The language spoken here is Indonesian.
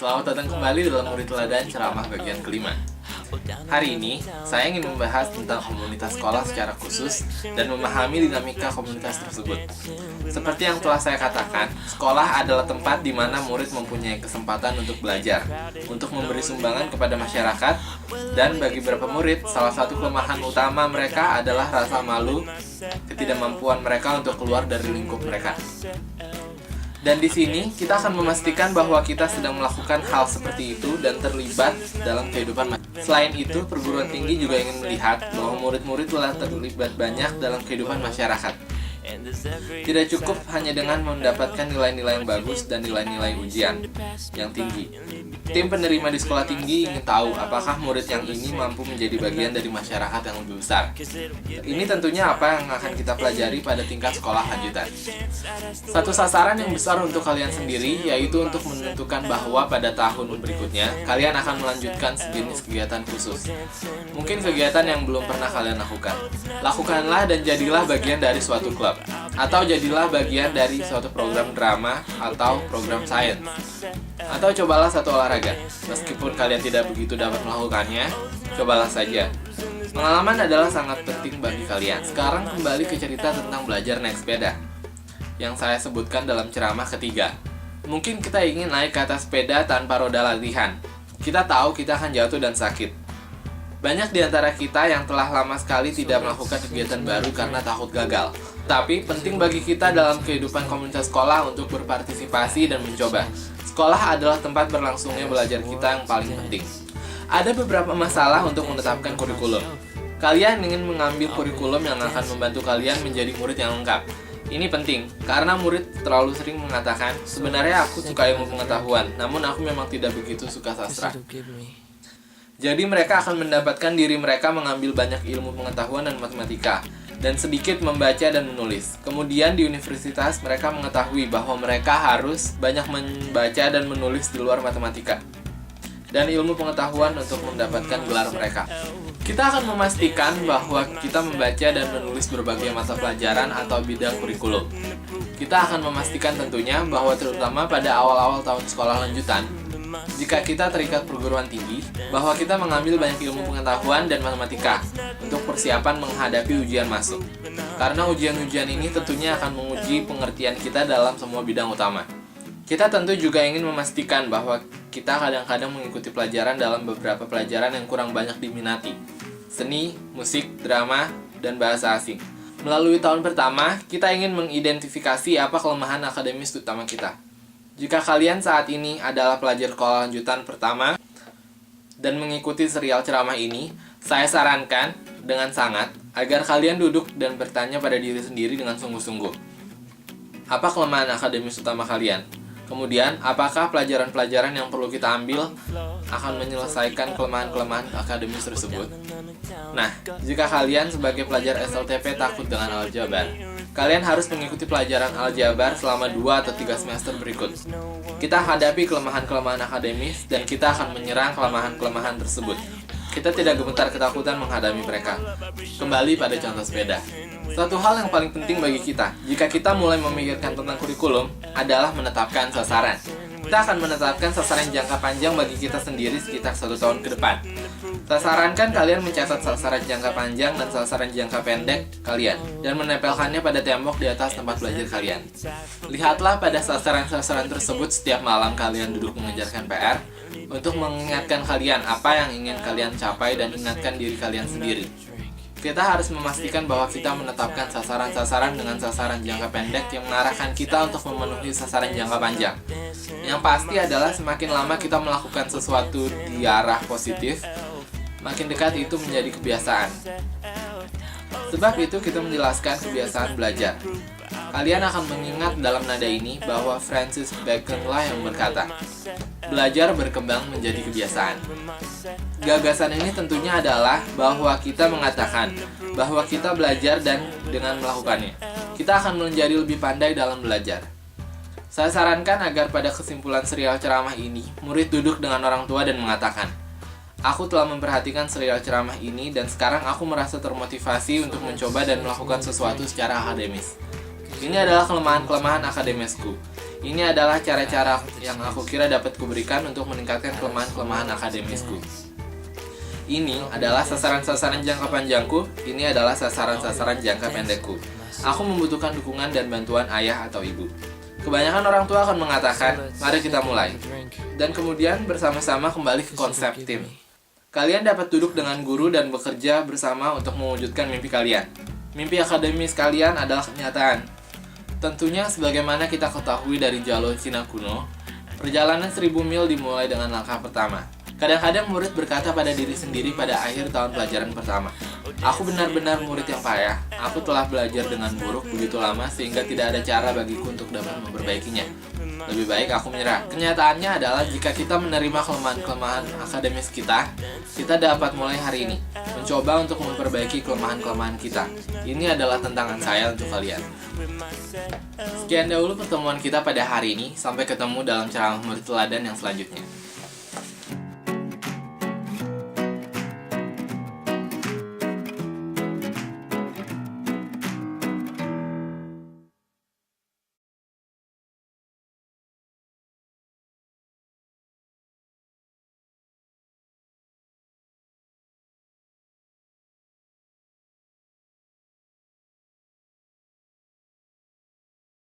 Selamat datang kembali dalam Murid Teladan Ceramah bagian kelima. Hari ini, saya ingin membahas tentang komunitas sekolah secara khusus dan memahami dinamika komunitas tersebut. Seperti yang telah saya katakan, sekolah adalah tempat di mana murid mempunyai kesempatan untuk belajar, untuk memberi sumbangan kepada masyarakat, dan bagi beberapa murid, salah satu kelemahan utama mereka adalah rasa malu, ketidakmampuan mereka untuk keluar dari lingkup mereka. Dan di sini kita akan memastikan bahwa kita sedang melakukan hal seperti itu dan terlibat dalam kehidupan masyarakat. Selain itu, perguruan tinggi juga ingin melihat bahwa murid-murid telah terlibat banyak dalam kehidupan masyarakat. Tidak cukup hanya dengan mendapatkan nilai-nilai yang bagus dan nilai-nilai ujian yang tinggi. Tim penerima di sekolah tinggi ingin tahu apakah murid yang ini mampu menjadi bagian dari masyarakat yang lebih besar. Ini tentunya apa yang akan kita pelajari pada tingkat sekolah lanjutan. Satu sasaran yang besar untuk kalian sendiri yaitu untuk menentukan bahwa pada tahun berikutnya kalian akan melanjutkan sejenis kegiatan khusus. Mungkin kegiatan yang belum pernah kalian lakukan. Lakukanlah dan jadilah bagian dari suatu klub, atau jadilah bagian dari suatu program drama atau program sains, atau cobalah satu olahraga. Meskipun kalian tidak begitu dapat melakukannya, cobalah saja. Pengalaman adalah sangat penting bagi kalian. Sekarang kembali ke cerita tentang belajar naik sepeda yang saya sebutkan dalam ceramah ketiga. Mungkin kita ingin naik ke atas sepeda tanpa roda latihan. Kita tahu kita akan jatuh dan sakit. Banyak di antara kita yang telah lama sekali tidak melakukan kegiatan baru karena takut gagal. Tapi penting bagi kita dalam kehidupan komunitas sekolah untuk berpartisipasi dan mencoba. Sekolah adalah tempat berlangsungnya belajar kita yang paling penting. Ada beberapa masalah untuk menetapkan kurikulum. Kalian ingin mengambil kurikulum yang akan membantu kalian menjadi murid yang lengkap. Ini penting, karena murid terlalu sering mengatakan, sebenarnya aku suka ilmu pengetahuan, namun aku memang tidak begitu suka sastra. Jadi mereka akan mendapatkan diri mereka mengambil banyak ilmu pengetahuan dan matematika, dan sedikit membaca dan menulis. Kemudian di universitas mereka mengetahui bahwa mereka harus banyak membaca dan menulis di luar matematika dan ilmu pengetahuan untuk mendapatkan gelar mereka. Kita akan memastikan bahwa kita membaca dan menulis berbagai mata pelajaran atau bidang kurikulum. Kita akan memastikan tentunya bahwa terutama pada awal-awal tahun sekolah lanjutan, jika kita terikat perguruan tinggi, bahwa kita mengambil banyak ilmu pengetahuan dan matematika untuk persiapan menghadapi ujian masuk. Karena ujian-ujian ini tentunya akan menguji pengertian kita dalam semua bidang utama. Kita tentu juga ingin memastikan bahwa kita kadang-kadang mengikuti pelajaran dalam beberapa pelajaran yang kurang banyak diminati. Seni, musik, drama, dan bahasa asing. Melalui tahun pertama, kita ingin mengidentifikasi apa kelemahan akademis utama kita. Jika kalian saat ini adalah pelajar sekolah lanjutan pertama dan mengikuti serial ceramah ini, saya sarankan dengan sangat agar kalian duduk dan bertanya pada diri sendiri dengan sungguh-sungguh. Apa kelemahan akademis utama kalian? Kemudian, apakah pelajaran-pelajaran yang perlu kita ambil akan menyelesaikan kelemahan-kelemahan akademis tersebut? Nah, jika kalian sebagai pelajar SLTP takut dengan aljabar, kalian harus mengikuti pelajaran aljabar selama 2 atau 3 semester berikut. Kita hadapi kelemahan-kelemahan akademis dan kita akan menyerang kelemahan-kelemahan tersebut. Kita tidak gemetar ketakutan menghadapi mereka. Kembali pada contoh sepeda. Satu hal yang paling penting bagi kita, jika kita mulai memikirkan tentang kurikulum, adalah menetapkan sasaran. Kita akan menetapkan sasaran jangka panjang bagi kita sendiri sekitar 1 tahun ke depan. Saya sarankan kalian mencatat sasaran jangka panjang dan sasaran jangka pendek kalian dan menempelkannya pada tembok di atas tempat belajar kalian. Lihatlah pada sasaran-sasaran tersebut setiap malam kalian duduk mengerjakan PR untuk mengingatkan kalian apa yang ingin kalian capai dan ingatkan diri kalian sendiri. Kita harus memastikan bahwa kita menetapkan sasaran-sasaran dengan sasaran jangka pendek yang mengarahkan kita untuk memenuhi sasaran jangka panjang. Yang pasti adalah semakin lama kita melakukan sesuatu di arah positif, makin dekat itu menjadi kebiasaan. Sebab itu kita menjelaskan kebiasaan belajar. Kalian akan mengingat dalam nada ini bahwa Francis Bacon lah yang berkata, belajar berkembang menjadi kebiasaan. Gagasan ini tentunya adalah bahwa kita mengatakan bahwa kita belajar dan dengan melakukannya, kita akan menjadi lebih pandai dalam belajar. Saya sarankan agar pada kesimpulan serial ceramah ini, murid duduk dengan orang tua dan mengatakan, aku telah memperhatikan serial ceramah ini dan sekarang aku merasa termotivasi untuk mencoba dan melakukan sesuatu secara akademis. Ini adalah kelemahan-kelemahan akademisku. Ini adalah cara-cara yang aku kira dapat kuberikan untuk meningkatkan kelemahan-kelemahan akademisku. Ini adalah sasaran-sasaran jangka panjangku, ini adalah sasaran-sasaran jangka pendekku. Aku membutuhkan dukungan dan bantuan ayah atau ibu. Kebanyakan orang tua akan mengatakan, mari kita mulai. Dan kemudian bersama-sama kembali ke konsep tim. Kalian dapat duduk dengan guru dan bekerja bersama untuk mewujudkan mimpi kalian. Mimpi akademis kalian adalah kenyataan. Tentunya sebagaimana kita ketahui dari jalur Cina kuno, perjalanan 1000 mil dimulai dengan langkah pertama. Kadang-kadang murid berkata pada diri sendiri pada akhir tahun pelajaran pertama, aku benar-benar murid yang payah, aku telah belajar dengan buruk begitu lama sehingga tidak ada cara bagiku untuk dapat memperbaikinya. Lebih baik aku menyerah. Kenyataannya adalah jika kita menerima kelemahan-kelemahan akademis kita dapat mulai hari ini, mencoba untuk memperbaiki kelemahan-kelemahan kita. Ini adalah tantangan saya untuk kalian. Sekian dahulu pertemuan kita pada hari ini, sampai ketemu dalam ceramah murid teladan yang selanjutnya.